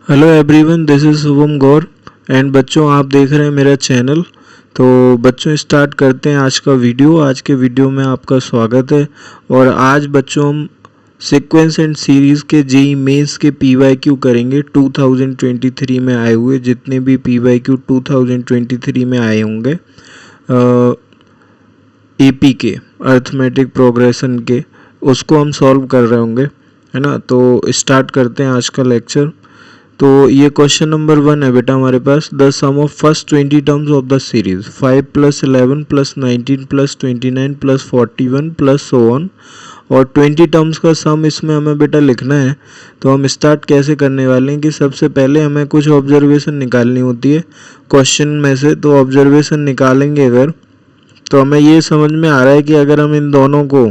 Hello everyone, this is Shubham Gaur and बच्चों आप देख रहे हैं मेरा चैनल। तो बच्चों स्टार्ट करते हैं आज का वीडियो। आज के वीडियो में आपका स्वागत है। और आज बच्चों हम सीक्वेंस एंड सीरीज़ के जेईई मेंस के पीवाईक्यू करेंगे 2023 में आए हुए, जितने भी पीवाईक्यू 2023 में आए होंगे एपी के अर्थमेटिक प्रोग्रेशन के, उसको हम सॉल्व कर रहे होंगे, है ना। तो स्टार्ट करते हैं आज का लेक्चर। तो ये क्वेश्चन नंबर 1 है बेटा हमारे पास। The sum of first 20 terms of the series 5 + 11 + 19 + 29 + 41 + so on, और 20 टर्म्स का सम इसमें हमें बेटा लिखना है। तो हम स्टार्ट कैसे करने वाले हैं कि सबसे पहले हमें कुछ ऑब्जर्वेशन निकालनी होती है क्वेश्चन में से। तो ऑब्जर्वेशन निकालेंगे अगर, तो हमें ये समझ में आ रहा है कि अगर हम इन दोनों को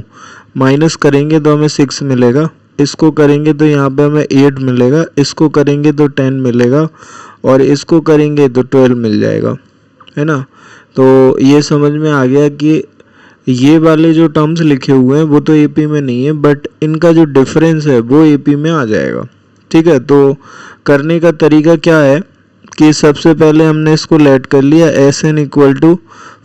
माइनस करेंगे तो हमें 6 मिलेगा, इसको करेंगे तो यहाँ पे हमें 8 मिलेगा, इसको करेंगे तो 10 मिलेगा, और इसको करेंगे तो 12 मिल जाएगा, है ना। तो ये समझ में आ गया कि ये वाले जो टर्म्स लिखे हुए हैं वो तो एपी में नहीं है, बट इनका जो डिफरेंस है वो एपी में आ जाएगा। ठीक है, तो करने का तरीका क्या है कि सबसे पहले हमने इसको लेट कर लिया Sn =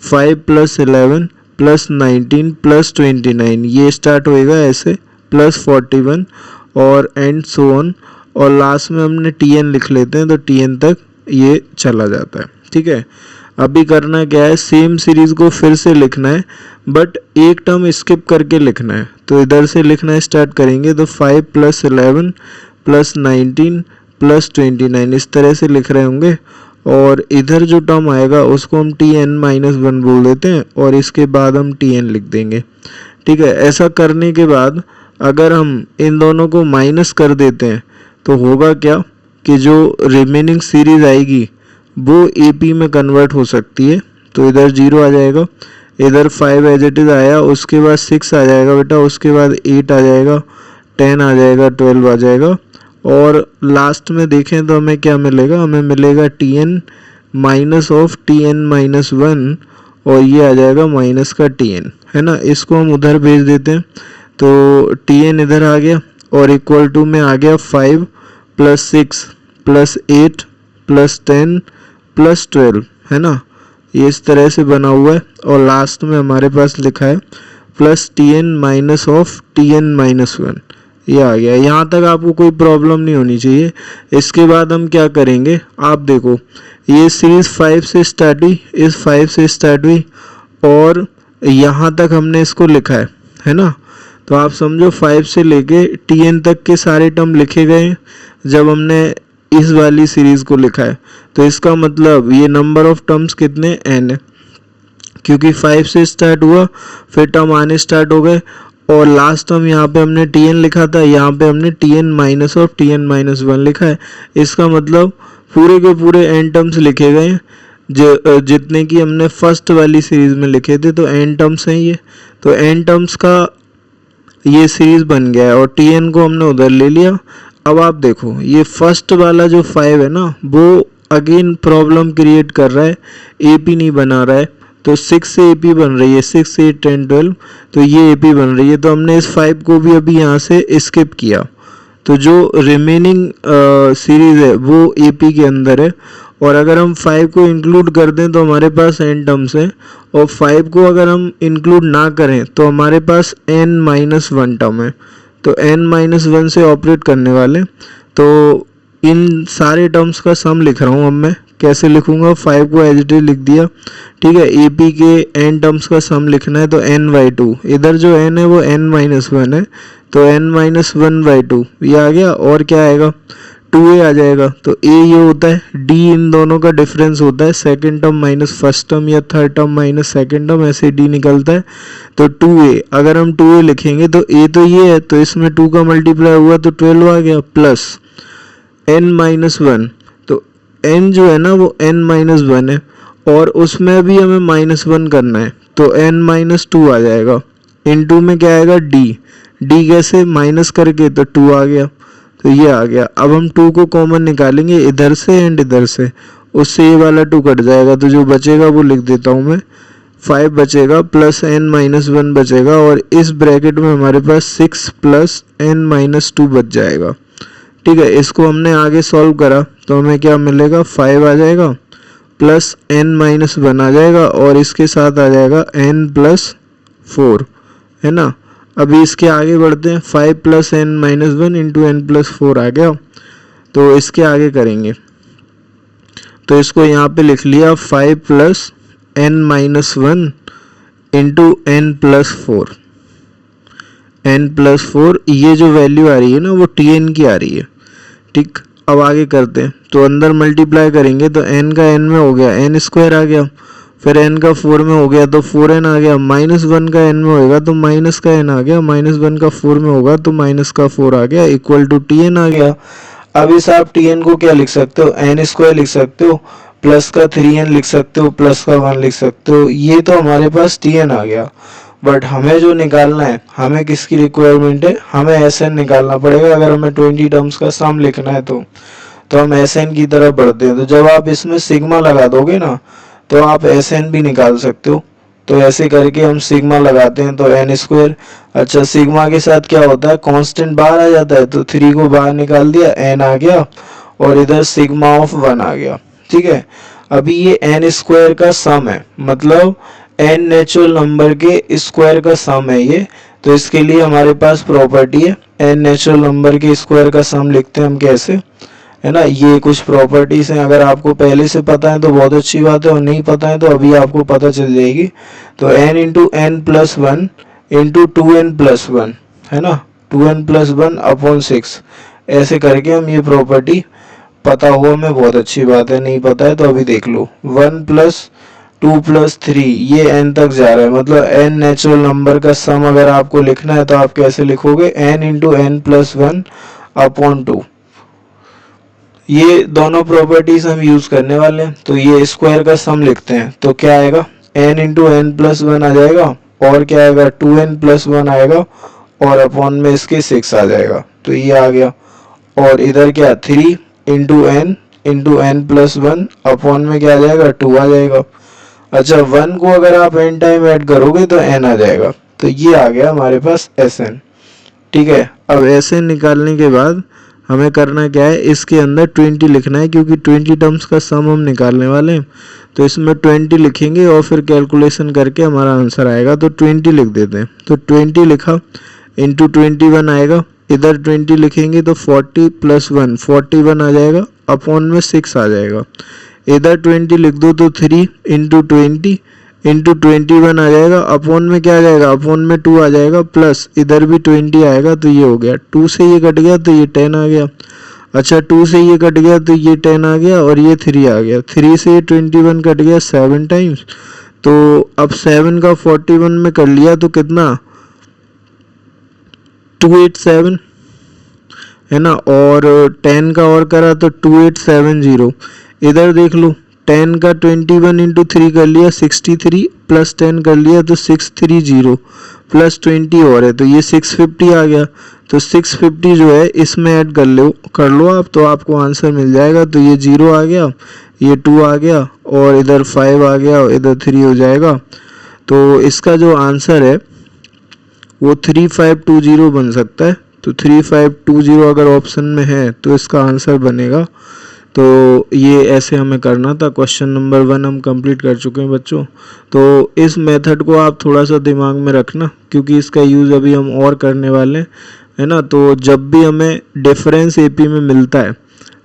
5 + 11 + 19 + 29, ये स्टार्ट होएगा ऐसे, +41 और एंड सो ऑन, और लास्ट में हमने Tn लिख लेते हैं तो Tn तक ये चला जाता है। ठीक है, अभी करना क्या है, सेम सीरीज को फिर से लिखना है, बट एक टर्म स्किप करके लिखना है। तो इधर से लिखना स्टार्ट करेंगे तो 5 + 11 + 19 + 29 इस तरह से लिख रहे होंगे, और इधर जो टर्म आएगा उसको हम Tn-1 बोल देते हैं, और इसके बाद हम Tn लिख देंगे। ठीक है, ऐसा करने के बाद अगर हम इन दोनों को माइनस कर देते हैं तो होगा क्या कि जो रिमेनिंग सीरीज आएगी वो एपी में कन्वर्ट हो सकती है। तो इधर 0 आ जाएगा, इधर 5 एज इट इज आया, उसके बाद 6 आ जाएगा बेटा, उसके बाद 8 आ जाएगा, 10 आ जाएगा, 12 आ जाएगा, और लास्ट में देखें तो हमें क्या मिलेगा, हमें मिलेगा Tn माइनस ऑफ Tn-1, और ये आ जाएगा माइनस का Tn, है ना। इसको हम उधर भेज देते हैं तो Tn इधर आ गया, और इक्वल टू में आ गया 5 + 6 + 8 + 10 + 12, है ना। ये इस तरह से बना हुआ है, और लास्ट में हमारे पास लिखा है plus Tn minus of Tn-1, ये आ गया। यहाँ तक आपको कोई प्रॉब्लम नहीं होनी चाहिए। इसके बाद हम क्या करेंगे, आप देखो ये सीरीज 5 से स्टार्ट हुई, इस 5 से स्टार्ट हुई, और यहाँ तक हमने इसको लिखा है ना। तो आप समझो 5 से लेके Tn तक के सारे टर्म लिखे गए जब हमने इस वाली सीरीज को लिखा है। तो इसका मतलब ये नंबर ऑफ टर्म्स कितने n है, क्योंकि 5 से स्टार्ट हुआ, फिर टर्म आने स्टार्ट हो गए, और लास्ट टर्म यहाँ पे हमने Tn लिखा था, यहाँ पे हमने Tn माइनस ऑफ Tn-1 लिखा है। इसका मतलब पूरे के पूरे n टर्म्स लिखे गए जितने कि हमने फर्स्ट वाली सीरीज में लिखे थे। तो n टर्म्स हैं ये, तो n टर्म्स का ये सीरीज बन गया है, और Tn को हमने उधर ले लिया। अब आप देखो ये फर्स्ट वाला जो 5 है ना, वो अगेन प्रॉब्लम क्रिएट कर रहा है, एपी नहीं बना रहा है। तो 6 से एपी बन रही है, 6, 8, 10, 12, तो ये एपी बन रही है। तो हमने इस 5 को भी अभी यहाँ से स्किप किया, तो जो रिमेनिंग सीरीज है वो एपी के अंदर है। और अगर हम 5 को इंक्लूड कर दें तो हमारे पास n टर्म्स है, और 5 को अगर हम इंक्लूड ना करें तो हमारे पास n-1 टर्म है। तो n-1 से ऑपरेट करने वाले, तो इन सारे टर्म्स का सम लिख रहा हूँ। अब मैं कैसे लिखूँगा, 5 को एज इट इज लिख दिया। ठीक है, एपी के n टर्म्स का सम लिखना है, तो n/2, इधर जो n है वो n-1 है, तो n-1/2 ये आ गया, और क्या आएगा 2a आ जाएगा। तो a ये होता है, d इन दोनों का डिफरेंस होता है, second term minus first term या third term minus second term, ऐसे d निकलता है। तो 2a, अगर हम 2a लिखेंगे तो a तो ये है, तो इसमें 2 का मल्टीप्लाई हुआ तो 12 आ गया, प्लस n-1, तो n जो है ना वो n-1 है, और उसमें भी हमें -1 करना है, तो n-2 आ जाएगा। इनटू में क्या आएगा d कैसे माइनस करके, तो 2 आ गया, तो ये आ गया। अब हम 2 को कॉमन निकालेंगे इधर से एंड इधर से, उससे ये वाला 2 कट जाएगा, तो जो बचेगा वो लिख देता हूँ मैं, 5 बचेगा प्लस n-1 बचेगा, और इस ब्रैकेट में हमारे पास 6 + n-2 बच जाएगा। ठीक है, इसको हमने आगे सॉल्व करा तो हमें क्या मिलेगा, 5 आ जाएगा प्लस n-1 आ जाएगा और इसके साथ आ जाएगा n+4, है ना। अभी इसके आगे बढ़ते हैं, 5 + n-1 इंटू n+4 आ गया, तो इसके आगे करेंगे तो इसको यहाँ पे लिख लिया 5 + n-1 इंटू n+4, n+4 ये जो वैल्यू आ रही है ना वो tn की आ रही है। ठीक, अब आगे करते हैं तो अंदर मल्टीप्लाई करेंगे तो n का n में हो गया n² आ गया, फिर n का 4 में हो गया तो 4n आ गया, -1 का n में होगा तो माइनस का n आ गया, -1 का 4 में होगा तो माइनस का 4 आ गया, इक्वल टू tn आ गया। अब इस आप tn को क्या लिख सकते हो, n² लिख सकते हो, प्लस का 3n लिख सकते हो, प्लस का 1 लिख सकते हो, ये तो हमारे पास tn आ गया। बट हमें जो निकालना है, हमें किसकी रिक्वायरमेंट है, हमें Sn निकालना पड़ेगा। अगर हमें 20 टर्म्स का सम लिखना है तो हम Sn की तरफ बढ़ते हैं। तो जब आप इसमें सिग्मा लगा दोगे ना तो आप Sn भी निकाल सकते हो। तो ऐसे करके हम सिग्मा लगाते हैं तो n², अच्छा सिग्मा के साथ क्या होता है, कांस्टेंट बाहर आ जाता है, तो 3 को बाहर निकाल दिया, n आ गया और इधर सिग्मा ऑफ 1 आ गया। ठीक है, अभी ये n² का सम है, मतलब n नेचुरल नंबर के स्क्वायर का सम है ये। तो इसके लिए हमारे पास प्रॉपर्टी है, n नेचुरल नंबर के स्क्वायर का सम लिखते हैं हम कैसे, है ना। ये कुछ प्रॉपर्टीज हैं, अगर आपको पहले से पता है तो बहुत अच्छी बात है, और नहीं पता है तो अभी आपको पता चल जाएगी। तो n into n+1 into 2n+1, है ना, 2n+1 अपॉन 6, ऐसे करके हम ये प्रॉपर्टी, पता हो हमें बहुत अच्छी बात है, नहीं पता है तो अभी देख लो। 1 + 2 + 3 ये n तक जा रहा है, मतलब n नेचुरल नंबर का सम अगर आपको लिखना है तो आप कैसे लिखोगे, n इंटू n+1 अपॉन 2। ये दोनों प्रॉपर्टीज हम यूज करने वाले हैं। तो ये स्क्वायर का सम लिखते हैं तो क्या आएगा, n इंटू n+1 आ जाएगा, और क्या आएगा 2n+1 आएगा, और अपॉन में इसके 6 आ जाएगा, तो ये आ गया। और इधर क्या 3 इंटू n+1 अपॉन में क्या आ जाएगा 2 आ जाएगा। अच्छा 1 को अगर आप n टाइम ऐड करोगे तो n आ जाएगा, तो ये आ गया हमारे पास Sn। ठीक है, अब Sn निकालने के बाद हमें करना क्या है, इसके अंदर 20 लिखना है, क्योंकि 20 टर्म्स का सम हम निकालने वाले हैं। तो इसमें 20 लिखेंगे और फिर कैलकुलेशन करके हमारा आंसर आएगा, तो 20 लिख देते हैं। तो 20 लिखा, इंटू 21 आएगा, इधर 20 लिखेंगे तो 40 + 1 41 आ जाएगा, अपॉन में 6 आ जाएगा। इधर 20 लिख दो तो 3 इंटू 20 इंटू 21 आ जाएगा, अपॉन में क्या आ जाएगा, अपॉन में 2 आ जाएगा, प्लस इधर भी 20 आएगा, तो ये हो गया। 2 से ये कट गया तो ये 10 आ गया। अच्छा 2 से ये कट गया तो ये 10 आ गया, और ये 3 आ गया। 3 से ये 21 कट गया 7 टाइम्स, तो अब 7 का 41 में कर लिया तो कितना 287, है ना, और 10 का और करा तो 2870। इधर देख लो, 10 का 21 इंटू 3 कर लिया 63, प्लस 10 कर लिया तो 630, प्लस 20 और है तो ये 650 आ गया। तो 650 जो है इसमें ऐड कर लो आप, तो आपको आंसर मिल जाएगा। तो ये 0 आ गया, ये 2 आ गया, और इधर 5 आ गया, इधर 3 हो जाएगा। तो इसका जो आंसर है वो 3520 बन सकता है। तो 3520 अगर ऑप्शन में है तो इसका आंसर बनेगा। तो ये ऐसे हमें करना था। क्वेश्चन नंबर 1 हम कंप्लीट कर चुके हैं बच्चों। तो इस मेथड को आप थोड़ा सा दिमाग में रखना, क्योंकि इसका यूज़ अभी हम और करने वाले हैं, है ना। तो जब भी हमें डिफरेंस एपी में मिलता है,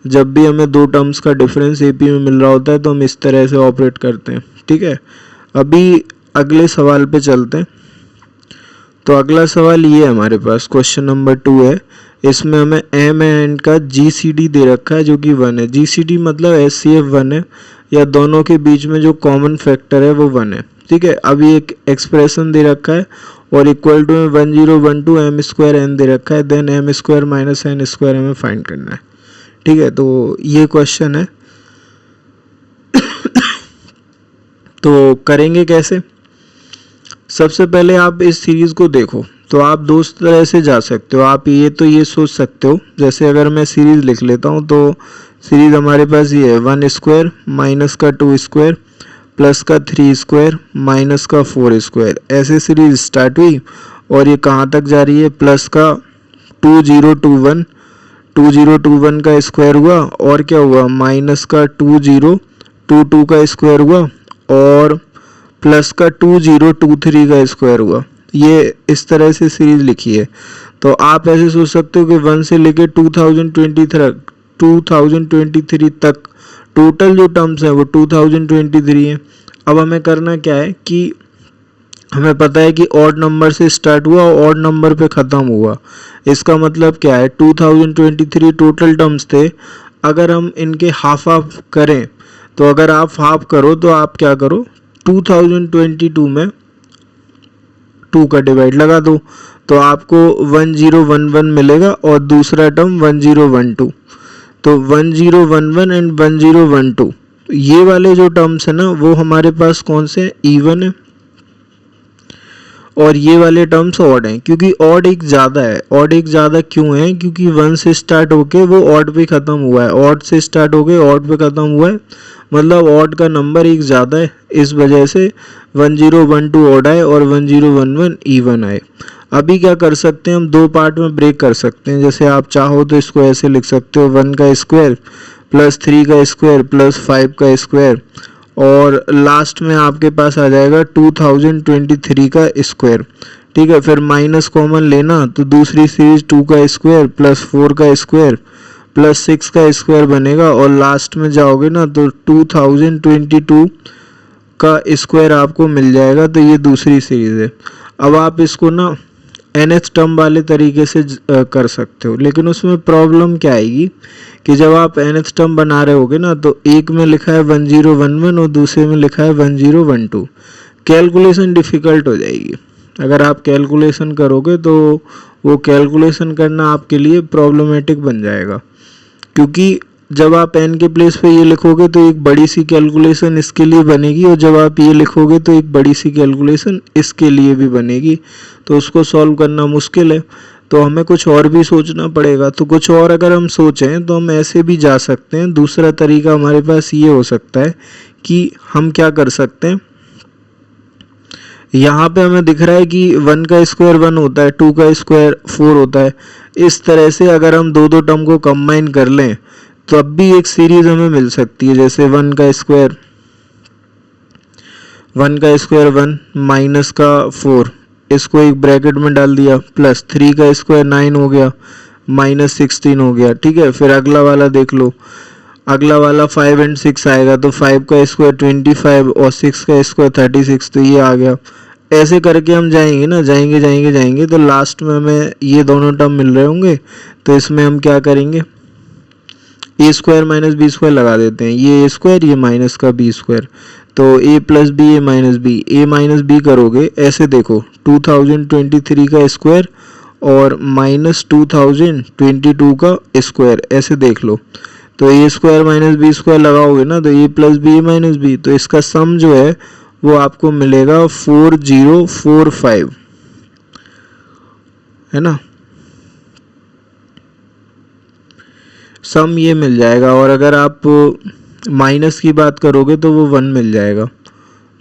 जब भी हमें 2 टर्म्स का डिफरेंस एपी में मिल रहा होता है तो हम इस तरह से ऑपरेट करते हैं। ठीक है, अभी अगले सवाल पे चलते हैं। तो अगला सवाल ये है हमारे पास, क्वेश्चन नंबर 2 है। इसमें हमें m एंड का GCD दे रखा है जो कि 1 है। GCD मतलब HCF 1 है, या दोनों के बीच में जो कॉमन फैक्टर है वो 1 है। ठीक है, अभी एक एक्सप्रेशन दे रखा है और इक्वल टू में 1012 m² n दे रखा है, देन m² माइनस n² हमें फाइंड करना है। ठीक है, तो ये क्वेश्चन है। तो करेंगे कैसे, सबसे पहले आप इस सीरीज को देखो। तो आप दो तरह से जा सकते हो। आप ये सोच सकते हो, जैसे अगर मैं सीरीज लिख लेता हूँ तो सीरीज हमारे पास ये है 1² माइनस का 2² प्लस का 3² माइनस का 4²। ऐसे सीरीज स्टार्ट हुई और ये कहाँ तक जा रही है, प्लस का 2021 2021 का स्क्वायर हुआ और क्या हुआ माइनस का 2022 का स्क्वायर हुआ और प्लस का 2023 का स्क्वायर हुआ। ये इस तरह से सीरीज लिखी है। तो आप ऐसे सोच सकते हो कि 1 से लेके 2023 तक टोटल जो टर्म्स है वो 2023 है। अब हमें करना क्या है कि हमें पता है कि ऑड नंबर से स्टार्ट हुआ और ऑड नंबर पे ख़त्म हुआ। इसका मतलब क्या है 2023 टोटल टर्म्स थे, अगर हम इनके हाफ हाफ करें तो अगर आप हाफ करो तो आप क्या करो 2022 में 2 का डिवाइड लगा दो तो आपको 1011 मिलेगा और दूसरा टर्म 1012। तो 1011 एंड 1012 ये वाले जो टर्म्स है ना वो हमारे पास कौन से इवन है और ये वाले टर्म्स ऑड हैं, क्योंकि ऑड एक ज़्यादा है। ऑड एक ज़्यादा क्यों है? क्योंकि 1 से स्टार्ट होके वो ऑड पे ख़त्म हुआ है, ऑड से स्टार्ट होके ऑड पे ख़त्म हुआ है, मतलब ऑड का नंबर एक ज़्यादा है, इस वजह से 1012 ऑड आए और 1011 इवन आए। अभी क्या कर सकते हैं हम, दो पार्ट में ब्रेक कर सकते हैं। जैसे आप चाहो तो इसको ऐसे लिख सकते हो 1 का स्क्वायर प्लस 3 का स्क्वायर प्लस 5 का स्क्वायर और लास्ट में आपके पास आ जाएगा 2023 का स्क्वायर। ठीक है, फिर माइनस कॉमन लेना तो दूसरी सीरीज 2 का स्क्वायर प्लस 4 का स्क्वायर प्लस 6 का स्क्वायर बनेगा और लास्ट में जाओगे ना तो 2022 का स्क्वायर आपको मिल जाएगा। तो ये दूसरी सीरीज है। अब आप इसको ना nth टर्म वाले तरीके से कर सकते हो, लेकिन उसमें प्रॉब्लम क्या आएगी कि जब आप nth टर्म बना रहे होगे ना तो एक में लिखा है 1011 और दूसरे में लिखा है 1012, कैलकुलेशन डिफ़िकल्ट हो जाएगी। अगर आप कैलकुलेशन करोगे तो वो कैलकुलेशन करना आपके लिए प्रॉब्लमेटिक बन जाएगा, क्योंकि जब आप n के प्लेस पे ये लिखोगे तो एक बड़ी सी कैलकुलेशन इसके लिए बनेगी और जब आप ये लिखोगे तो एक बड़ी सी कैलकुलेशन इसके लिए भी बनेगी, तो उसको सॉल्व करना मुश्किल है। तो हमें कुछ और भी सोचना पड़ेगा। तो कुछ और अगर हम सोचें तो हम ऐसे भी जा सकते हैं। दूसरा तरीका हमारे पास ये हो सकता है कि हम क्या कर सकते हैं, यहाँ पे हमें दिख रहा है कि 1 का स्क्वायर 1 होता है, 2 का स्क्वायर 4 होता है। इस तरह से अगर हम दो दो टर्म को कंबाइन कर लें तो अब भी एक सीरीज हमें मिल सकती है। जैसे 1 का स्क्वायर 1 माइनस का 4, इसको एक ब्रैकेट में डाल दिया, प्लस 3 का स्क्वायर 9 हो गया माइनस 16 हो गया। ठीक है, फिर अगला वाला देख लो, अगला वाला 5 एंड 6 आएगा तो 5 का स्क्वायर 25 और 6 का स्क्वायर 36, तो ये आ गया। ऐसे करके हम जाएंगे ना, जाएंगे तो लास्ट में हमें ये दोनों टर्म मिल रहे होंगे। तो इसमें हम क्या करेंगे, ए स्क्वायर माइनस बी स्क्वायर लगा देते हैं, ये ए स्क्वायर ये माइनस का बी स्क्वायर, तो ए plus B A minus B करोगे। ऐसे देखो 2023 का स्क्वायर और माइनस 2022 का स्क्वायर, ऐसे देख लो। तो ए स्क्वायर माइनस बी स्क्वायर लगाओगे ना तो ए plus B A minus B, तो इसका सम जो है वो आपको मिलेगा 4045, है ना, सम ये मिल जाएगा। और अगर आप माइनस की बात करोगे तो वो 1 मिल जाएगा।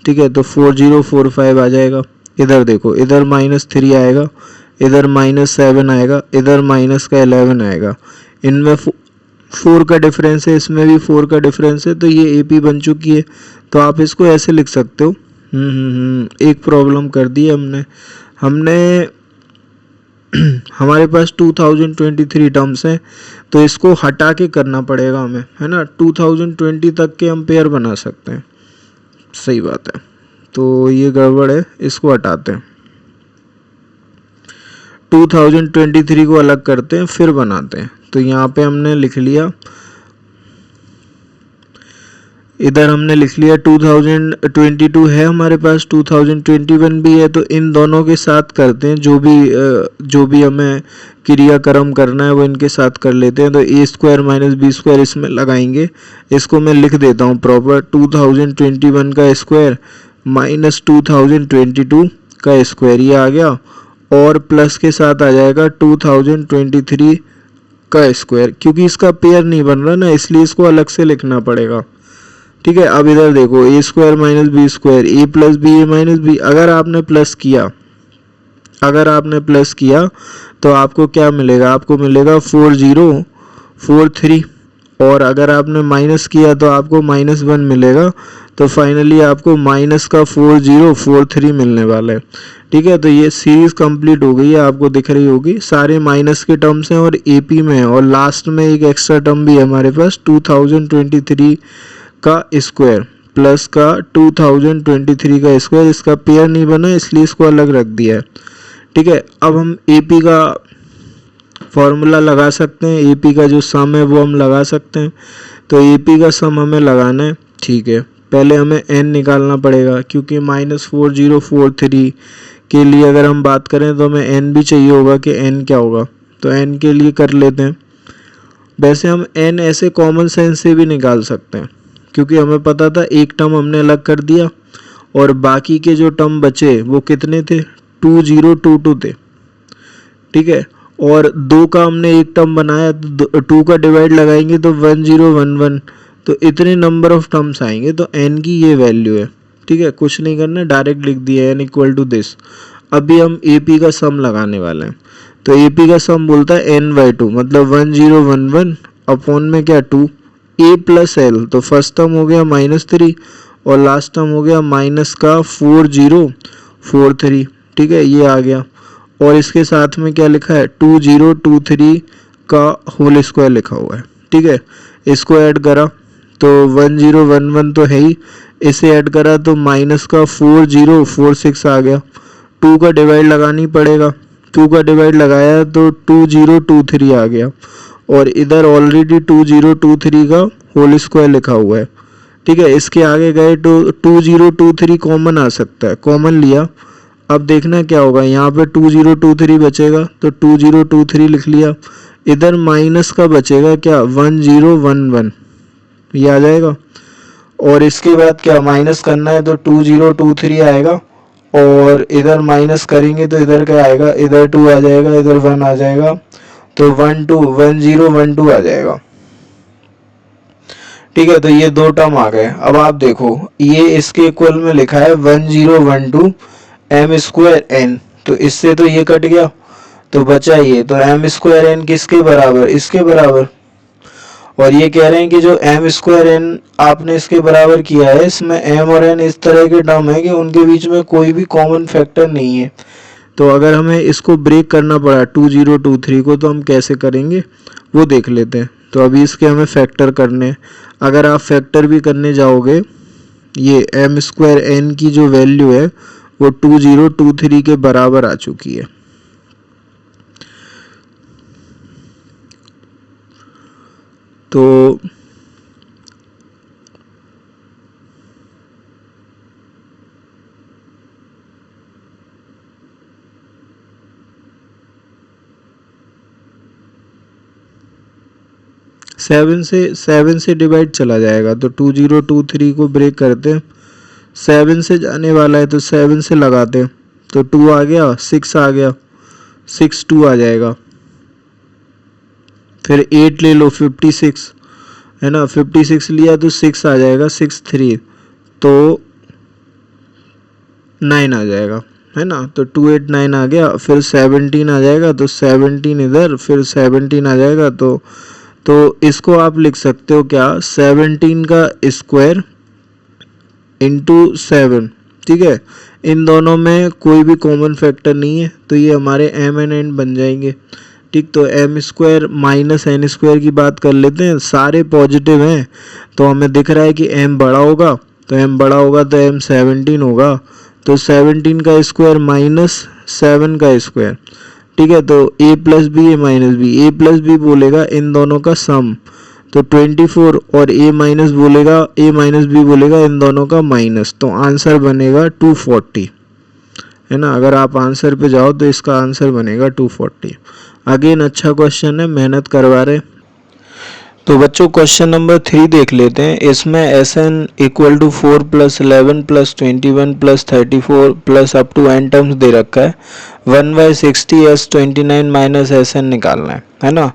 ठीक है, तो 4045 आ जाएगा। इधर देखो, इधर -3 आएगा, इधर -7 आएगा, इधर माइनस का 11 आएगा। इनमें 4 का डिफरेंस है, इसमें भी 4 का डिफरेंस है, तो ये AP बन चुकी है। तो आप इसको ऐसे लिख सकते हो। एक प्रॉब्लम कर दी हमने हमारे पास 2023 टर्म्स हैं तो इसको हटा के करना पड़ेगा हमें, है ना। 2020 तक के हम पेयर बना सकते हैं, सही बात है। तो ये गड़बड़ है, इसको हटाते हैं, 2023 को अलग करते हैं फिर बनाते हैं। तो यहाँ पे हमने लिख लिया, इधर हमने लिख लिया 2022 है हमारे पास, 2021 भी है। तो इन दोनों के साथ करते हैं, जो भी हमें क्रियाक्रम करना है वो इनके साथ कर लेते हैं। तो ए स्क्वायर माइनस बी स्क्वायर इसमें लगाएंगे। इसको मैं लिख देता हूँ प्रॉपर, 2021 का स्क्वायर माइनस 2022 का स्क्वायर, ये आ गया, और प्लस के साथ आ जाएगा 2023 का स्क्वायर। क्योंकि इसका पेयर नहीं बन रहा ना, इसलिए इसको अलग से लिखना पड़ेगा। ठीक है, अब इधर देखो, ए square minus B square, A plus B A minus B. अगर आपने प्लस किया तो आपको क्या मिलेगा, आपको मिलेगा 4045 43 और अगर आपने माइनस किया तो आपको -1 मिलेगा, तो फाइनली आपको माइनस का 4043 मिलने वाला है। ठीक है, तो ये सीरीज कंप्लीट हो गई है, आपको दिख रही होगी, सारे माइनस के टर्म्स हैं और एपी में है, और लास्ट में एक एक्स्ट्रा टर्म भी है हमारे पास 2023 का स्क्वायर प्लस का 2023 का स्क्वायर, इसका पेयर नहीं बना इसलिए इसको अलग रख दिया है। ठीक है, अब हम एपी का फॉर्मूला लगा सकते हैं, एपी का जो सम है वो हम लगा सकते हैं। तो एपी का सम हमें लगाना है। ठीक है, पहले हमें n निकालना पड़ेगा क्योंकि -4043 के लिए अगर हम बात करें तो हमें n भी चाहिए होगा कि n क्या होगा, तो n के लिए कर लेते हैं। वैसे हम n ऐसे कॉमन सेंस से भी निकाल सकते हैं क्योंकि हमें पता था एक टर्म हमने अलग कर दिया और बाकी के जो टर्म बचे वो कितने थे, 2022 थे। ठीक है, और 2 का हमने एक टर्म बनाया तो 2 का डिवाइड लगाएंगे तो 1011, तो इतने नंबर ऑफ टर्म्स आएंगे, तो n की ये वैल्यू है। ठीक है, कुछ नहीं करना, डायरेक्ट लिख दिया n इक्वल टू दिस। अभी हम AP का सम लगाने वाले हैं, तो AP का सम बोलता है n/2 मतलब 1011 अपॉन में क्या 2 a प्लस l, तो फर्स्ट टर्म हो गया -3 और लास्ट टर्म हो गया माइनस का 4043। ठीक है, ये आ गया और इसके साथ में क्या लिखा है 2023 का होल स्क्वायर लिखा हुआ है। ठीक है, इसको ऐड करा तो 1011 तो है ही, इसे ऐड करा तो माइनस का 4046 आ गया। 2 का डिवाइड लगानी पड़ेगा, 2 का डिवाइड लगाया तो 2023 आ गया और इधर ऑलरेडी 2023 का होल स्क्वायर लिखा हुआ है। ठीक है, इसके आगे गए तो 2023 कॉमन आ सकता है, कॉमन लिया। अब देखना क्या होगा, यहाँ पे 2023 बचेगा तो 2023 लिख लिया, इधर माइनस का बचेगा क्या 1011, ये आ जाएगा। और इसके बाद क्या माइनस करना है तो 2023 आएगा और इधर माइनस करेंगे तो इधर क्या आएगा, इधर 2 आ जाएगा, इधर 1 आ जाएगा, तो 1012 आ जाएगा। ठीक है, तो ये 2 टर्म आ गए। अब आप देखो ये इसके इक्वल में लिखा है 1012 m स्क्वायर n, तो इससे तो ये कट गया तो बचा ये, तो m स्क्वायर n किसके बराबर, इसके बराबर। और ये कह रहे हैं कि जो m स्क्वायर n आपने इसके बराबर किया है, इसमें m और n इस तरह के टर्म है कि उनके बीच में कोई भी कॉमन फैक्टर नहीं है। तो अगर हमें इसको ब्रेक करना पड़ा 2023 को तो हम कैसे करेंगे वो देख लेते हैं। तो अभी इसके हमें फैक्टर करने, अगर आप फैक्टर भी करने जाओगे ये m स्क्वायर n की जो वैल्यू है वो 2023 के बराबर आ चुकी है। तो सेवन से डिवाइड चला जाएगा, तो 2023 को ब्रेक करते हैं, 7 से जाने वाला है तो 7 से लगाते हैं, तो 2 आ गया, 6 आ गया, 6 2 आ जाएगा, फिर 8 ले लो 56 है ना, 56 लिया तो 6 आ जाएगा, 6 3 तो 9 आ जाएगा है ना, तो 2 8 9 आ गया, फिर 17 आ जाएगा, तो 17 इधर, फिर 17 आ जाएगा, तो इसको आप लिख सकते हो क्या 17 का स्क्वायर इंटू 7। ठीक है, इन दोनों में कोई भी कॉमन फैक्टर नहीं है तो ये हमारे m एंड n बन जाएंगे। ठीक, तो m square minus n square की बात कर लेते हैं, सारे पॉजिटिव हैं तो हमें दिख रहा है कि m बड़ा होगा, तो m बड़ा होगा तो m 17 होगा, तो 17 का स्क्वायर माइनस 7 का स्क्वायर। ठीक है, तो a plus B A minus B, A plus B बोलेगा इन दोनों का सम, तो 24 और a माइनस बोलेगा, a माइनस बी बोलेगा इन दोनों का माइनस, तो आंसर बनेगा 240 है ना। अगर आप आंसर पे जाओ तो इसका आंसर बनेगा 240। अगेन अच्छा क्वेश्चन है, मेहनत करवा रहे। तो बच्चों क्वेश्चन नंबर 3 देख लेते हैं। इसमें Sn equal to 4 plus 11 plus 21 plus 34 plus up to n terms दे रखा है। 1/60 S29 माइनस Sn निकालना है ना।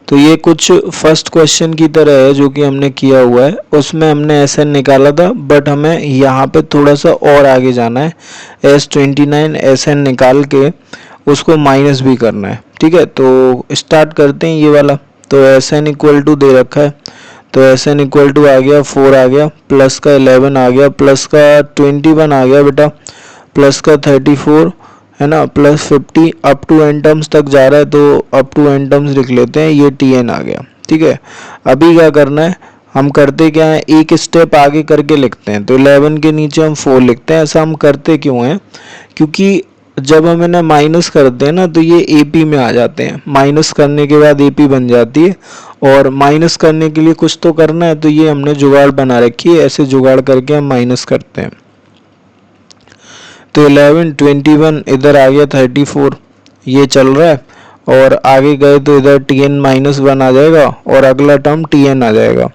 तो ये कुछ फर्स्ट क्वेश्चन की तरह है जो कि हमने किया हुआ है, उसमें हमने Sn निकाला था, बट हमें यहाँ पे थोड़ा सा और आगे जाना है। S29 Sn निकाल के उसको माइनस भी करना है। ठीक है, तो स्टार्ट करते हैं ये वाला। तो एस एन इक्वल टू दे रखा है, तो एस एन इक्वल टू आ गया 4 आ गया, प्लस का 11 आ गया, प्लस का 21 आ गया बेटा, प्लस का 34 है ना, plus 50 up to n terms तक जा रहा है, तो अप टू एन टर्म्स लिख लेते हैं, ये टी एन आ गया। ठीक है, अभी क्या करना है, हम करते क्या है, एक स्टेप आगे करके लिखते हैं, तो 11 के नीचे हम 4 लिखते हैं। ऐसा हम करते क्यों हैं, क्योंकि जब हम इन्हें माइनस करते हैं ना तो ये एपी में आ जाते हैं, माइनस करने के बाद एपी बन जाती है, और माइनस करने के लिए कुछ तो करना है, तो ये हमने जुगाड़ बना रखी है, ऐसे जुगाड़ करके हम माइनस करते हैं। तो 11 21 इधर आ गया 34, ये चल रहा है, और आगे गए तो इधर टी एन माइनस 1 आ जाएगा और अगला टर्म टी एन आ जाएगा।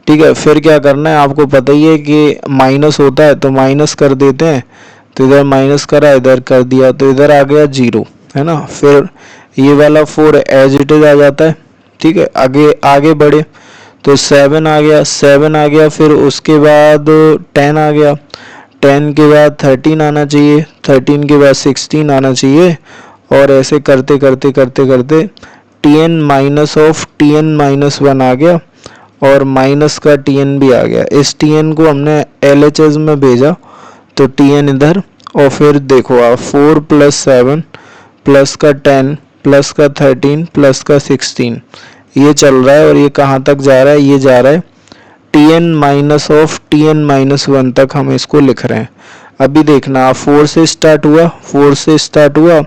ठीक है, फिर क्या करना है, आपको पता ही है कि माइनस होता है तो माइनस कर देते हैं, तो इधर माइनस करा, इधर कर दिया, तो इधर आ गया 0 है ना। फिर ये वाला 4 एज इट इज आ जाता है। ठीक है, आगे आगे बढ़े तो 7 आ गया, 7 आ गया, फिर उसके बाद 10 आ गया, 10 के बाद 13 आना चाहिए, 13 के बाद 16 आना चाहिए, और ऐसे करते करते करते करते T n minus of T n minus 1 आ गया, और माइनस का टी एन भी आ गया। इस टी एन को हमने एल एच एस में भेजा, तो टी एन इधर, और फिर देखो आप 4 + 7 प्लस का 10 प्लस का 13 प्लस का 16, ये चल रहा है, और ये कहाँ तक जा रहा है, ये जा रहा है T n minus of T n minus 1 तक हम इसको लिख रहे हैं। अभी देखना, 4 से स्टार्ट हुआ, 4 से स्टार्ट हुआ,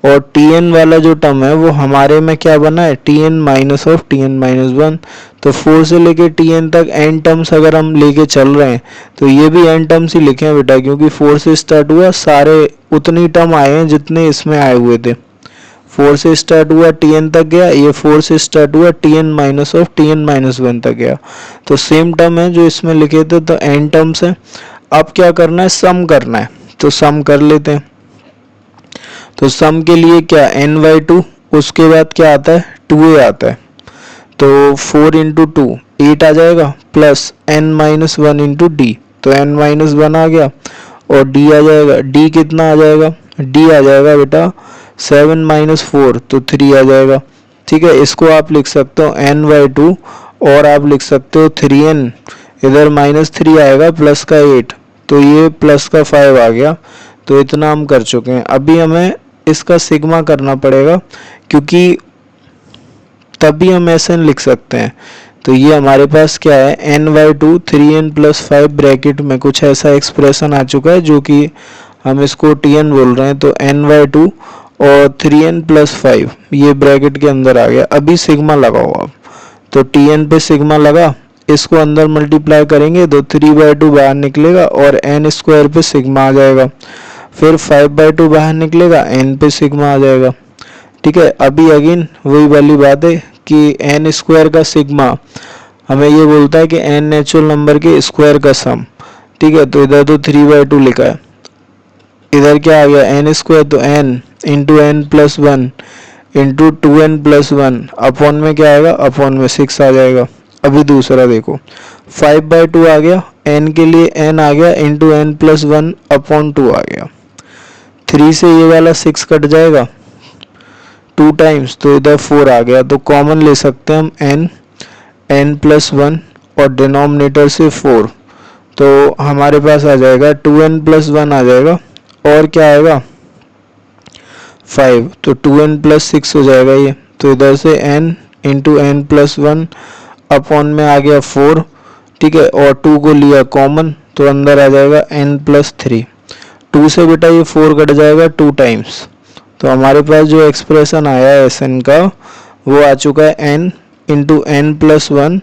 और टी एन वाला जो टर्म है वो हमारे में क्या बना है, T n minus of T n minus 1। तो 4 से लेके टी एन तक एन टर्म्स अगर हम लेके चल रहे हैं तो ये भी एन टर्म्स ही लिखे हैं बेटा, क्योंकि 4 से स्टार्ट हुआ, सारे उतनी टर्म आए हैं जितने इसमें आए हुए थे। 4 से स्टार्ट हुआ, टी एन तक गया, ये 4 से स्टार्ट हुआ, T n minus of T n minus 1 तक गया, तो सेम टर्म है जो इसमें लिखे थे, तो एन टर्म्स है। अब क्या करना है, सम करना है, तो सम कर लेते हैं। तो सम के लिए क्या, n/2, उसके बाद क्या आता है, 2a आता है, तो 4 × 2 8 आ जाएगा, प्लस n-1 × d, तो n-1 आ गया, और d आ जाएगा, d कितना आ जाएगा, d आ जाएगा बेटा 7 - 4, तो 3 आ जाएगा। ठीक है, इसको आप लिख सकते हो n/2, और आप लिख सकते हो 3n, इधर -3 आएगा, प्लस का 8, तो ये प्लस का 5 आ गया। तो इतना हम कर चुके हैं। अभी हमें इसका सिग्मा करना पड़ेगा, क्योंकि तभी हम ऐसे लिख सकते हैं। तो ये हमारे पास क्या है, n/2 3n + 5 ब्रैकेट में कुछ ऐसा एक्सप्रेशन आ चुका है, जो कि हम इसको tn बोल रहे हैं, तो n/2 और 3n + 5 ये ब्रैकेट के अंदर आ गया। अभी सिग्मा लगाओ आप, तो tn पे सिग्मा लगा, इसको अंदर मल्टीप्लाई करेंगे तो 3/2 बाहर निकलेगा, और n² पे सिग्मा आ जाएगा, फिर 5/2 बाहर निकलेगा, n पे सिग्मा आ जाएगा। ठीक है, अभी अगेन वही वाली बात है कि n² का सिग्मा हमें ये बोलता है कि n नेचुरल नंबर के स्क्वायर का सम। ठीक है, तो इधर तो 3/2 लिखा है, इधर क्या आ गया, n², तो n × n + 1 × 2n + 1 अपॉन में क्या आएगा, अपॉन में 6 आ जाएगा। अभी दूसरा देखो, 5/2 आ गया, n के लिए n आ गया, × n + 1 अपॉन 2 आ गया, 3 से ये वाला 6 कट जाएगा 2 टाइम्स, तो इधर 4 आ गया, तो कॉमन ले सकते हैं हम n + 1 और डिनोमिनेटर से 4, तो हमारे पास आ जाएगा 2n + 1 आ जाएगा, और क्या आएगा 5, तो 2n + 6 हो जाएगा ये, तो इधर से n × n + 1 अपॉन में आ गया 4। ठीक है, और 2 को लिया कॉमन, तो अंदर आ जाएगा n + 3, 2 से बेटा ये 4 कट जाएगा 2 टाइम्स, तो हमारे पास जो एक्सप्रेशन आया है Sn का वो आ चुका है n × n + 1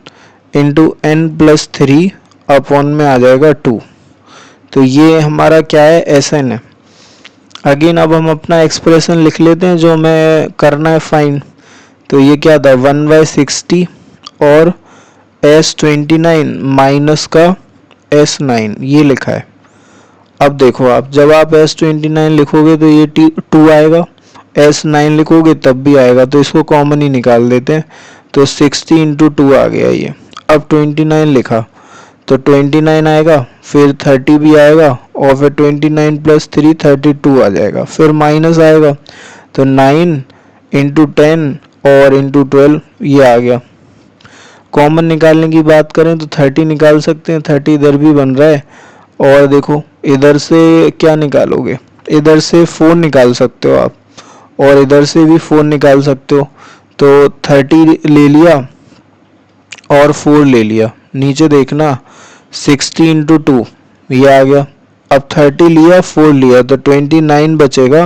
× n + 3 अपॉन में आ जाएगा 2। तो ये हमारा क्या है, Sn है। अगेन अब हम अपना एक्सप्रेशन लिख लेते हैं जो हमें करना है फाइंड। तो ये क्या था, 1/60 और S29 माइनस का S9, ये लिखा है। अब देखो आप, जब आप S29 लिखोगे तो ये 2 आएगा, S9 लिखोगे तब भी आएगा, तो इसको कॉमन ही निकाल देते हैं, तो 60 × 2 आ गया ये। अब 29 लिखा तो 29 आएगा, फिर 30 भी आएगा, और फिर 29 + 3 32 आ जाएगा, फिर माइनस आएगा, तो 9 × 10 और इंटू 12 ये आ गया। कॉमन निकालने की बात करें तो 30 निकाल सकते हैं, 30 इधर भी बन रहा है। और देखो इधर से क्या निकालोगे, इधर से 4 निकाल सकते हो आप, और इधर से भी 4 निकाल सकते हो। तो 30 ले लिया और 4 ले लिया, नीचे देखना 60 इंटू 2 ये आ गया। अब 30 लिया 4 लिया तो 29 बचेगा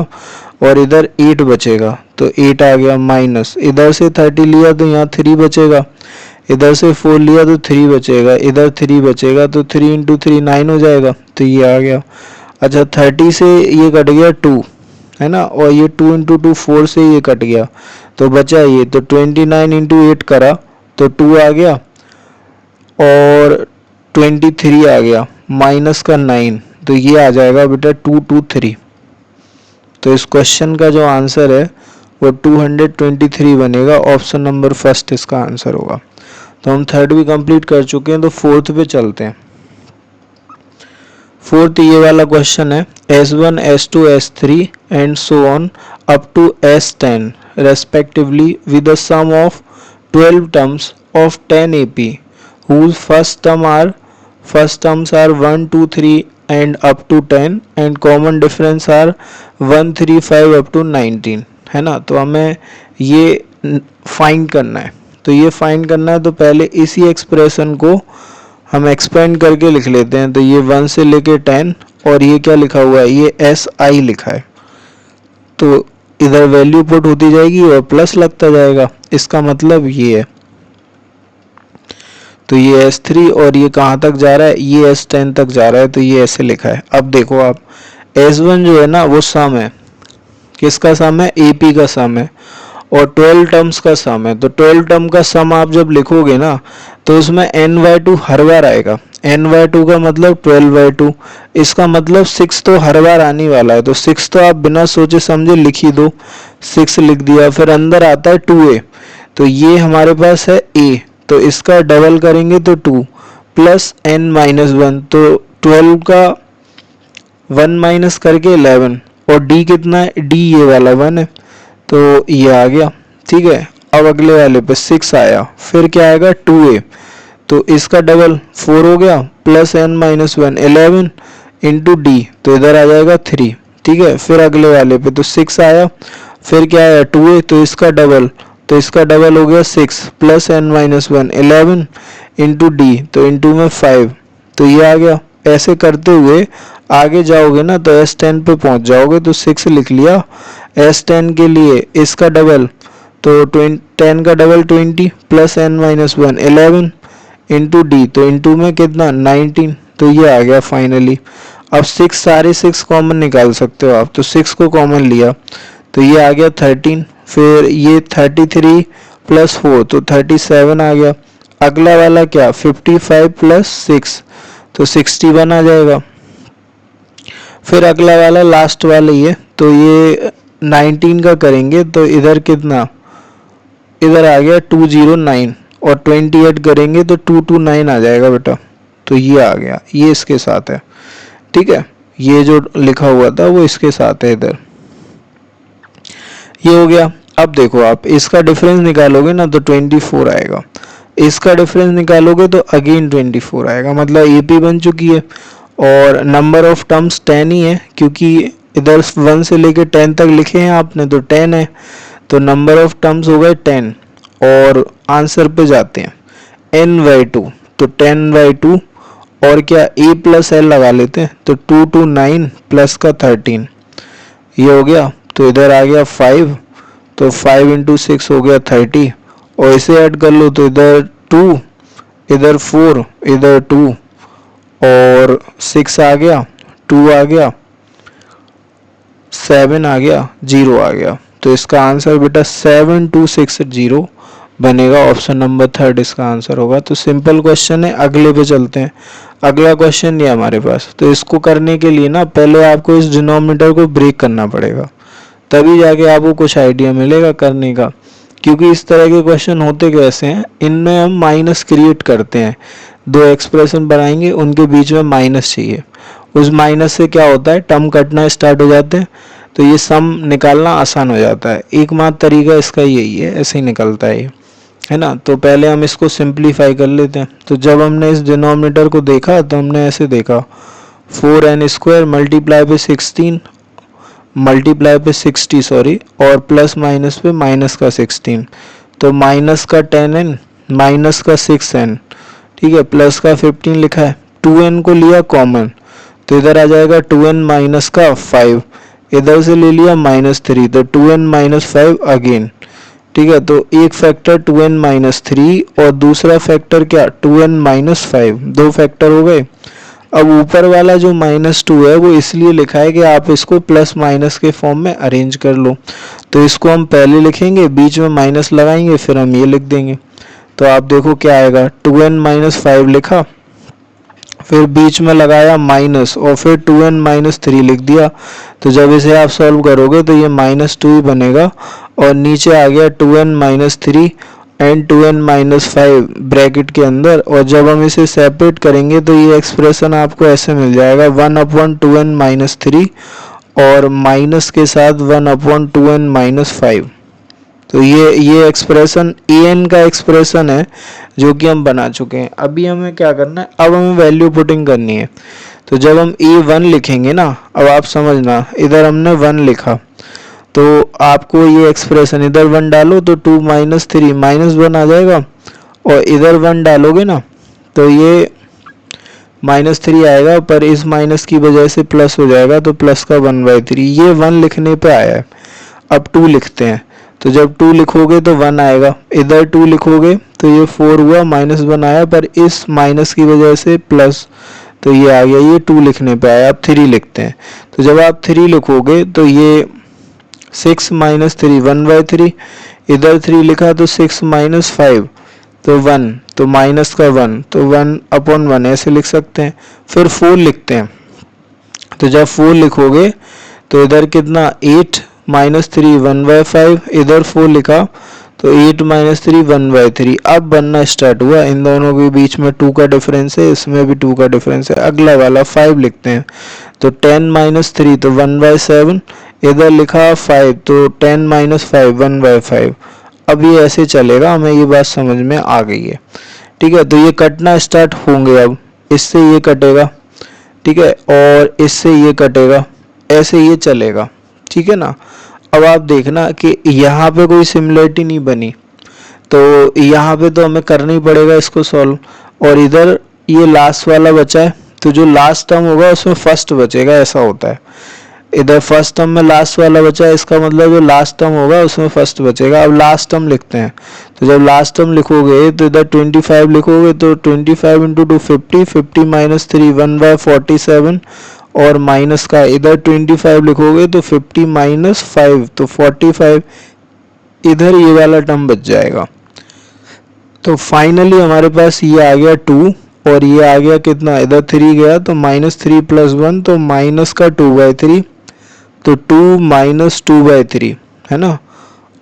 और इधर 8 बचेगा, तो 8 आ गया माइनस, इधर से 30 लिया तो यहाँ 3 बचेगा, इधर से 4 लिया तो 3 बचेगा, इधर 3 बचेगा, तो 3 इंटू 3 9 हो जाएगा, तो ये आ गया। अच्छा 30 से ये कट गया 2 है ना, और ये 2 इंटू 2 4 से ये कट गया, तो बचा ये, तो 29 इंटू 8 करा तो 2 आ गया और 23 आ गया, माइनस का 9, तो ये आ जाएगा बेटा 223। तो इस क्वेश्चन का जो आंसर है वो 223 बनेगा, ऑप्शन नंबर फर्स्ट इसका आंसर होगा। तो हम थर्ड भी कंप्लीट कर चुके हैं, तो फोर्थ पे चलते हैं। फोर्थ ये वाला क्वेश्चन है, S1, S2, S3 and so on up to S10 respectively with the sum of 12 terms of 10 AP whose first terms are 1, 2, 3 and up to 10 and common difference are 1, 3, 5 up to 19 है ना। तो हमें ये find करना है, तो ये find करना है तो पहले इसी एक्सप्रेशन को हम एक्सपेंड करके लिख लेते हैं। तो ये 1 से लेके 10 और ये क्या लिखा हुआ है, ये SI लिखा है, तो इधर वैल्यू पुट होती जाएगी और प्लस लगता जाएगा, इसका मतलब ये है। तो ये S3 और ये कहाँ तक जा रहा है, ये S10 तक जा रहा है, तो ये ऐसे लिखा है। अब देखो आप S1 जो है ना वो सम है, किसका सम है, AP का सम है, और 12 टर्म्स का सम है। तो 12 टर्म का सम आप जब लिखोगे ना तो उसमें n/2 हर बार आएगा, n/2 का मतलब 12/2, इसका मतलब 6 तो हर बार आने वाला है, तो 6 तो आप बिना सोचे समझे लिख ही दो, 6 लिख दिया। फिर अंदर आता है 2a, तो ये हमारे पास है a, तो इसका डबल करेंगे तो 2 प्लस n-1, तो 12 का 1 माइनस करके 11, और d कितना है, d ये वाला 1 है, तो ये आ गया। ठीक है, अब अगले वाले पे 6 आया, फिर क्या आएगा 2a, तो इसका डबल 4 हो गया, प्लस n-1 11 इंटू डी, तो इधर आ जाएगा 3। ठीक है, फिर अगले वाले पे तो 6 आया, फिर क्या आया 2a, तो इसका डबल, तो इसका डबल हो गया 6 प्लस n-1 11 इंटू डी, तो इंटू में 5, तो ये आ गया। ऐसे करते हुए आगे जाओगे ना तो S10 पे पहुंच जाओगे, तो 6 लिख लिया, S10 के लिए इसका डबल, तो 10 का double 20 plus n-1 11 into D, तो इंटू में कितना 19, तो ये आ गया फाइनली। अब 6 सारे 6 कॉमन निकाल सकते हो आप, तो 6 को कॉमन लिया तो ये आ गया 13, फिर ये 33 प्लस 4 तो 37 आ गया। अगला वाला क्या 55 प्लस 6 तो 61 आ जाएगा। फिर अगला वाला लास्ट वाला ये, तो ये 19 का करेंगे तो इधर कितना, इधर आ गया 209, और 28 करेंगे तो 229 आ जाएगा बेटा, तो ये आ गया, ये इसके साथ है। ठीक है, ये जो लिखा हुआ था वो इसके साथ है इधर, ये हो गया। अब देखो आप इसका डिफरेंस निकालोगे ना तो 24 आएगा, इसका डिफरेंस निकालोगे तो अगेन 24 आएगा, मतलब AP बन चुकी है। और नंबर ऑफ टर्म्स 10 ही है, क्योंकि इधर 1 से लेके 10 तक लिखे हैं आपने, तो 10 है, तो नंबर ऑफ टर्म्स हो गए 10। और आंसर पे जाते हैं, n/2, तो 10/2 और क्या a प्लस l लगा लेते हैं, तो 229 प्लस का 13, ये हो गया। तो इधर आ गया 5, तो 5 इंटू 6 हो गया 30, और इसे ऐड कर लो तो इधर 2, इधर 4, इधर 2, और 6 आ गया, 2 आ गया, 7 आ गया, 0 आ गया। तो इसका आंसर बेटा 7260 बनेगा, ऑप्शन नंबर थर्ड इसका आंसर होगा। तो सिंपल क्वेश्चन है, अगले पे चलते हैं। अगला क्वेश्चन ये हमारे पास, तो इसको करने के लिए ना पहले आपको इस डिनोमिनेटर को ब्रेक करना पड़ेगा, तभी जाके आपको कुछ आइडिया मिलेगा करने का। क्योंकि इस तरह के क्वेश्चन होते कैसे हैं, इनमें हम माइनस क्रिएट करते हैं, दो एक्सप्रेशन बनाएंगे उनके बीच में माइनस चाहिए, उस माइनस से क्या होता है टर्म कटना स्टार्ट हो जाते हैं, तो ये सम निकालना आसान हो जाता है। एकमात्र तरीका इसका यही है, ऐसे ही निकलता है ना। तो पहले हम इसको सिंप्लीफाई कर लेते हैं। तो जब हमने इस डिनोमिनेटर को देखा तो हमने ऐसे देखा 4n² मल्टीप्लाई पे 16 मल्टीप्लाई पे 60 सॉरी, और प्लस माइनस पे माइनस का 16, तो माइनस का 10n माइनस का 6n, ठीक है, प्लस का 15 लिखा है। 2n को लिया कॉमन, तो इधर आ जाएगा 2n माइनस का 5, इधर से ले लिया -3, तो 2n माइनस 5 अगेन, ठीक है। तो एक फैक्टर 2n माइनस 3 और दूसरा फैक्टर क्या 2n माइनस 5, दो फैक्टर हो गए। अब ऊपर वाला जो -2 है वो इसलिए लिखा है कि आप इसको प्लस माइनस के फॉर्म में अरेंज कर लो। तो इसको हम पहले लिखेंगे, बीच में माइनस लगाएंगे, फिर हम ये लिख देंगे। तो आप देखो क्या आएगा, 2n माइनस 5 लिखा, फिर बीच में लगाया माइनस, और फिर 2n माइनस 3 लिख दिया। तो जब इसे आप सॉल्व करोगे तो ये -2 ही बनेगा, और नीचे आ गया 2n minus 3 and 2n minus 5 bracket के अंदर। और जब हम इसे सेपरेट करेंगे तो ये एक्सप्रेशन आपको ऐसे मिल जाएगा 1/2n माइनस 3 और माइनस के साथ 1/2n माइनस 5। तो ये एक्सप्रेशन an का एक्सप्रेशन है जो कि हम बना चुके हैं। अभी हमें क्या करना है, अब हमें वैल्यू पुटिंग करनी है। तो जब हम a1 लिखेंगे ना, अब आप समझना, इधर हमने 1 लिखा, तो आपको ये एक्सप्रेशन इधर 1 डालो तो 2 माइनस 3 -1 आ जाएगा, और इधर 1 डालोगे ना तो ये -3 आएगा, पर इस माइनस की वजह से प्लस हो जाएगा, तो प्लस का 1/3। ये 1 लिखने पे आया है। अब 2 लिखते हैं, तो जब 2 लिखोगे तो 1 आएगा, इधर 2 लिखोगे तो ये 4 हुआ, -1 आया, पर इस माइनस की वजह से प्लस, तो ये आ गया, ये 2 लिखने पे आया। अब 3 लिखते हैं, तो जब आप 3 लिखोगे तो ये 6 माइनस 3 1/3, इधर 3 लिखा तो 6 माइनस 5 तो 1, तो माइनस का 1, तो 1/1 ऐसे लिख सकते हैं। फिर 4 लिखते हैं, तो जब 4 लिखोगे तो इधर कितना 8 माइनस 3 1/5, इधर 4 लिखा तो 8 माइनस 3 1/3। अब बनना स्टार्ट हुआ, इन दोनों के बीच में 2 का डिफरेंस है, इसमें भी 2 का डिफरेंस है। अगला वाला 5 लिखते हैं, तो 10 माइनस 3 तो 1/7, इधर लिखा 5 तो 10 माइनस 5 1/5। अब ये ऐसे चलेगा, हमें ये बात समझ में आ गई है, ठीक है। तो ये कटना स्टार्ट होंगे, अब इससे ये कटेगा, ठीक है, और इससे ये कटेगा, ऐसे ये चलेगा, ठीक है ना। अब आप देखना कि यहाँ पे कोई सिमिलरिटी नहीं बनी, तो यहाँ पे तो हमें करना ही पड़ेगा इसको सॉल्व। और इधर ये लास्ट वाला बचा है, तो जो लास्ट टर्म होगा उसमें फर्स्ट बचेगा, ऐसा होता है। इधर फर्स्ट टर्म में लास्ट वाला बचा है, इसका मतलब जो लास्ट टर्म होगा उसमें फर्स्ट बचेगा। अब लास्ट टर्म लिखते हैं, तो जब लास्ट टर्म लिखोगे तो इधर 25 लिखोगे, तो 25 × 2 50, 50 माइनस 3 1/47, और माइनस का इधर 25 लिखोगे तो 50 माइनस 5 तो 45, इधर ये वाला टर्म बच जाएगा। तो फाइनली हमारे पास ये आ गया 2, और ये आ गया कितना, इधर 3 गया तो -3 + 1, तो माइनस का 2/3, तो 2 माइनस 2/3 है ना।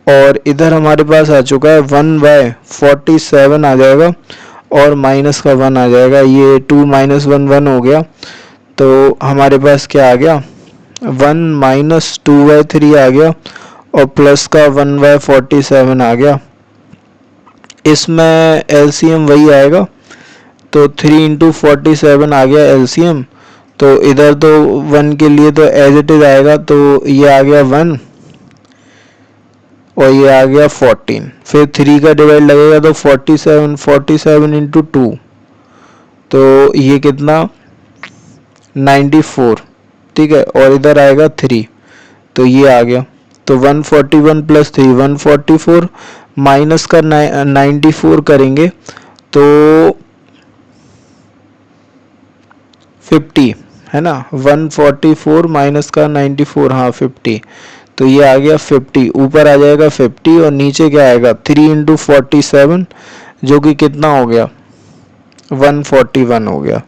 और इधर हमारे पास आ चुका है 1/47 आ जाएगा, और माइनस का 1 आ जाएगा, ये 2 माइनस 1 1 हो गया। तो हमारे पास क्या आ गया, 1 माइनस 2/3 आ गया, और प्लस का 1/47 आ गया। इसमें एलसीएम वही आएगा, तो 3 × 47 आ गया एलसीएम। तो इधर तो 1 के लिए तो एज इट इज आएगा, तो ये आ गया 1 और ये आ गया 14। फिर 3 का डिवाइड लगेगा तो 47 × 2, तो ये कितना 94, ठीक है, और इधर आएगा 3, तो ये आ गया। तो 141 + 3 144, माइनस का 94 करेंगे तो 50 है ना, 144 माइनस का 94, हाँ 50, तो ये आ गया 50, ऊपर आ जाएगा 50 और नीचे क्या आएगा 3 × 47, जो कि कितना हो गया 141 हो गया।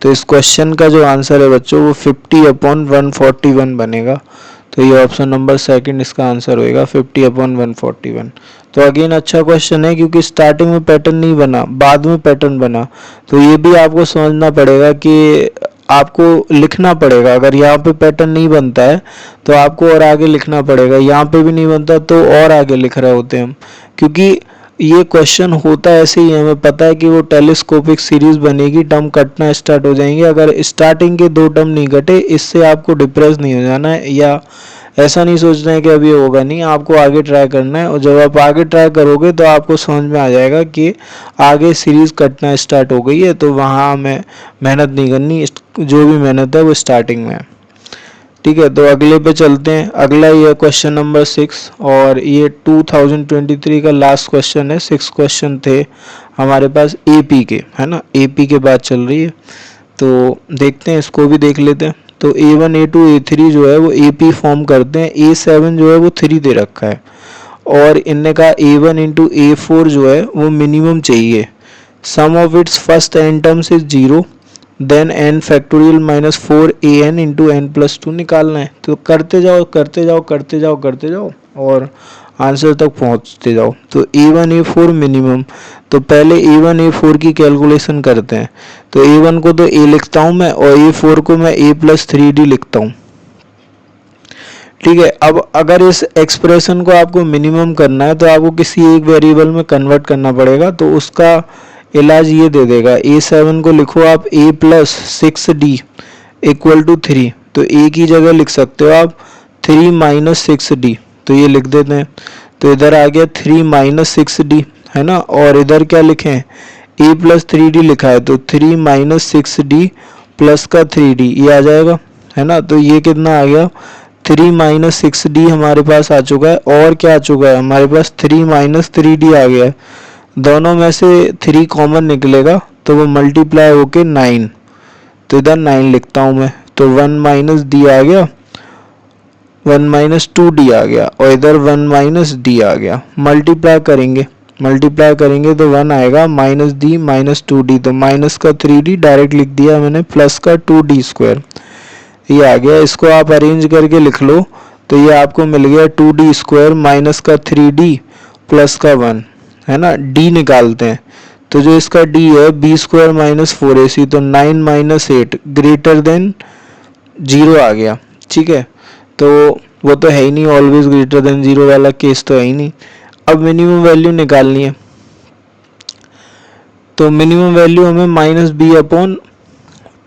तो इस क्वेश्चन का जो आंसर है बच्चों वो 50/141 बनेगा। तो ये ऑप्शन नंबर सेकंड इसका आंसर होएगा 50/141। तो अगेन अच्छा क्वेश्चन है, क्योंकि स्टार्टिंग में पैटर्न नहीं बना, बाद में पैटर्न बना। तो ये भी आपको समझना पड़ेगा कि आपको लिखना पड़ेगा। अगर यहाँ पे पैटर्न नहीं बनता है तो आपको और आगे लिखना पड़ेगा, यहाँ पे भी नहीं बनता तो और आगे लिख रहे होते हैं हम, क्योंकि ये क्वेश्चन होता ऐसे ही है। हमें पता है कि वो टेलीस्कोपिक सीरीज बनेगी, टर्म कटना स्टार्ट हो जाएंगे। अगर स्टार्टिंग के 2 टर्म नहीं कटे, इससे आपको डिप्रेस नहीं हो जाना है या ऐसा नहीं सोचना है कि अब ये होगा नहीं, आपको आगे ट्राई करना है। और जब आप आगे ट्राई करोगे तो आपको समझ में आ जाएगा कि आगे सीरीज कटना स्टार्ट हो गई है, तो वहाँ हमें मेहनत नहीं करनी, जो भी मेहनत है वो स्टार्टिंग में है। ठीक है, तो अगले पे चलते हैं। अगला ये क्वेश्चन नंबर 6 और ये 2023 का लास्ट क्वेश्चन है। 6 क्वेश्चन थे हमारे पास एपी के, है ना, एपी के बात चल रही है, तो देखते हैं, इसको भी देख लेते हैं। तो A1 A2 A3 जो है वो AP फॉर्म करते हैं, A7 जो है वो 3 दे रखा है, और इनने कहा A1 इंटू A4 जो है वो मिनिमम चाहिए। Sum of its first N terms is 0, then n factorial minus 4an into N plus 2 निकालना है। तो करते जाओ करते जाओ करते जाओ करते जाओ और आंसर तक पहुंचते जाओ। तो A1 A4 मिनिमम, तो पहले A1 A4 की कैलकुलेशन करते हैं। तो A1 को तो A लिखता हूं मैं और A4 को मैं A प्लस 3D लिखता हूं। ठीक है, अब अगर इस एक्सप्रेशन को आपको मिनिमम करना है तो आपको किसी एक वेरिएबल में कन्वर्ट करना पड़ेगा, तो उसका इलाज ये दे देगा। A7 को लिखो आप A plus 6D equal to 3, तो A की जगह लिख सकते हो आप 3 माइनस 6D, तो ये लिख देते हैं। तो इधर आ गया 3 माइनस 6D, है ना, और इधर क्या लिखें, A प्लस 3D लिखा है, तो 3 माइनस 6D प्लस का 3D ये आ जाएगा, है ना। तो ये कितना आ गया, 3 माइनस 6D हमारे पास आ चुका है, और क्या आ चुका है हमारे पास 3 माइनस 3D आ गया है। दोनों में से 3 कॉमन निकलेगा तो वो मल्टीप्लाई होके 9, तो इधर 9 लिखता हूँ मैं। तो 1 माइनस D आ गया, 1 माइनस 2D आ गया, और इधर 1 माइनस D आ गया। मल्टीप्लाई करेंगे तो 1 आएगा माइनस D माइनस 2D, तो माइनस का 3D डायरेक्ट लिख दिया मैंने, प्लस का 2D स्क्वायर ये आ गया। इसको आप अरेंज करके लिख लो तो ये आपको मिल गया 2D स्क्वायर माइनस का 3D प्लस का 1, है ना। D निकालते हैं, तो जो इसका D है B स्क्वायर माइनस 4AC, तो 9 माइनस 8 ग्रेटर देन 0 आ गया। ठीक है, तो वो तो है ही नहीं, ऑलवेज ग्रेटर देन 0 वाला केस तो है ही नहीं। अब मिनिमम वैल्यू निकालनी है, तो मिनिमम वैल्यू हमें माइनस B अपॉन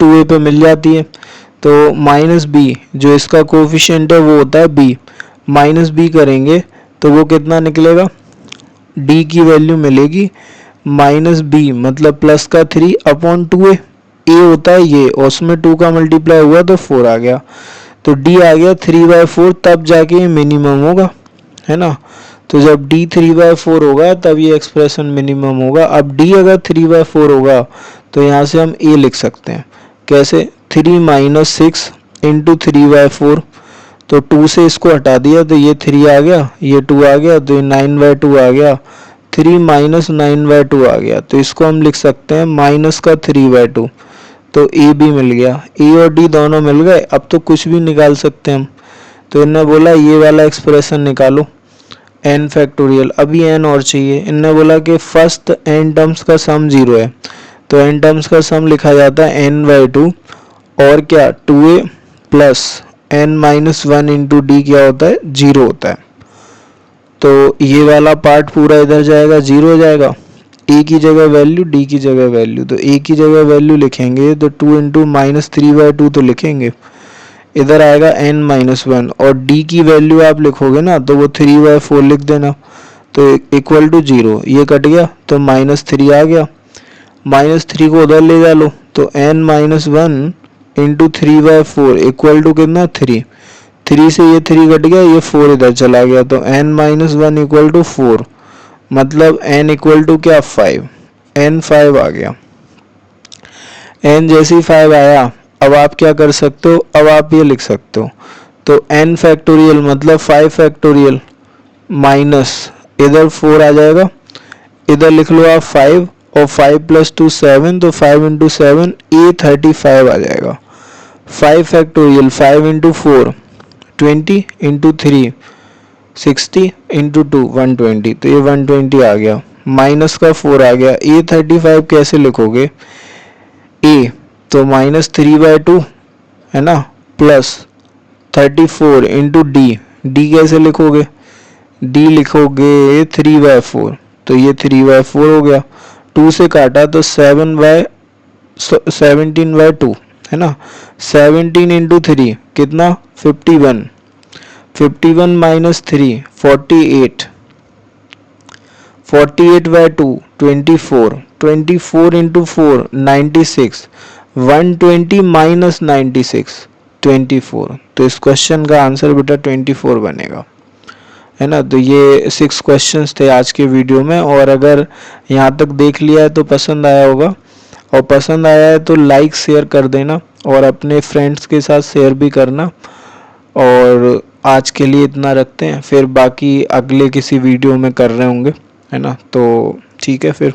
2A पे मिल जाती है। तो माइनस B जो इसका कोफिशिएंट है वो होता है B, माइनस B करेंगे तो वो कितना निकलेगा, D की वैल्यू मिलेगी माइनस B मतलब प्लस का 3 अपॉन 2A, A होता है ये, और उसमें 2 का मल्टीप्लाई हुआ तो 4 आ गया, तो D आ गया 3/4, तब जाके ये मिनिमम होगा, है ना। तो जब D 3/4 होगा तब ये एक्सप्रेशन मिनिमम होगा। अब D अगर 3/4 होगा तो यहाँ से हम A लिख सकते हैं, कैसे, 3 माइनस 6 इंटू 3/4, तो 2 से इसको हटा दिया तो ये 3 आ गया, ये 2 आ गया, तो ये 9/2 आ गया, 3 माइनस 9/2 आ गया, तो इसको हम लिख सकते हैं माइनस का 3/2, तो A भी मिल गया। A और D दोनों मिल गए, अब तो कुछ भी निकाल सकते हैं हम। तो इन्होंने बोला ये वाला एक्सप्रेशन निकालो n फैक्टोरियल, अभी n और चाहिए। इन्होंने बोला कि फर्स्ट n टर्म्स का सम 0 है, तो n टर्म्स का सम लिखा जाता है n/2 और क्या 2A plus n minus 1 into D क्या होता है 0 होता है। तो ये वाला पार्ट पूरा इधर जाएगा, 0 हो जाएगा। A की जगह वैल्यू, D की जगह वैल्यू, तो A की जगह वैल्यू लिखेंगे तो 2 इंटू माइनस 3/2 तो लिखेंगे, इधर आएगा n माइनस 1, और D की वैल्यू आप लिखोगे ना तो वो 3/4 लिख देना, तो इक्वल टू 0, ये कट गया तो माइनस 3 आ गया, माइनस 3 को उधर ले जा लो, तो n minus 1 into 3/4 equal to कितना 3, 3 से ये 3 कट गया, ये 4 इधर चला गया, तो n माइनस 1 इक्वल टू 4, मतलब n इक्वल टू क्या 5, n 5 आ गया। n जैसे 5 आया, अब आप क्या कर सकते हो, अब आप ये लिख सकते हो, तो n फैक्टोरियल मतलब 5 फैक्टोरियल माइनस इधर 4 आ जाएगा, इधर लिख लो आप 5, और 5 प्लस 2 7, तो 5 इंटू 7 35 आ जाएगा। 5 फैक्टोरियल 5 इंटू 4 20 इंटू 3 60 इंटू 2 120, तो ये 120 आ गया, माइनस का 4 आ गया। A35 कैसे लिखोगे, A तो -3/2 है ना, प्लस 34 इंटू डी। डी कैसे लिखोगे, डी लिखोगे 3/4, तो ये 3/4 हो गया। 2 से काटा तो 17/2 है ना। 17 इंटू 3 कितना 51, 51 माइनस 3 48, 48/2 24, 24 इंटू 4 96, 120 माइनस 96 24। तो इस क्वेश्चन का आंसर बेटा 24 बनेगा, है ना। तो ये 6 क्वेश्चंस थे आज के वीडियो में, और अगर यहाँ तक देख लिया है तो पसंद आया होगा, और पसंद आया है तो लाइक शेयर कर देना और अपने फ्रेंड्स के साथ शेयर भी करना। और आज के लिए इतना रखते हैं, फिर बाकी अगले किसी वीडियो में कर रहे होंगे, है ना। तो ठीक है फिर।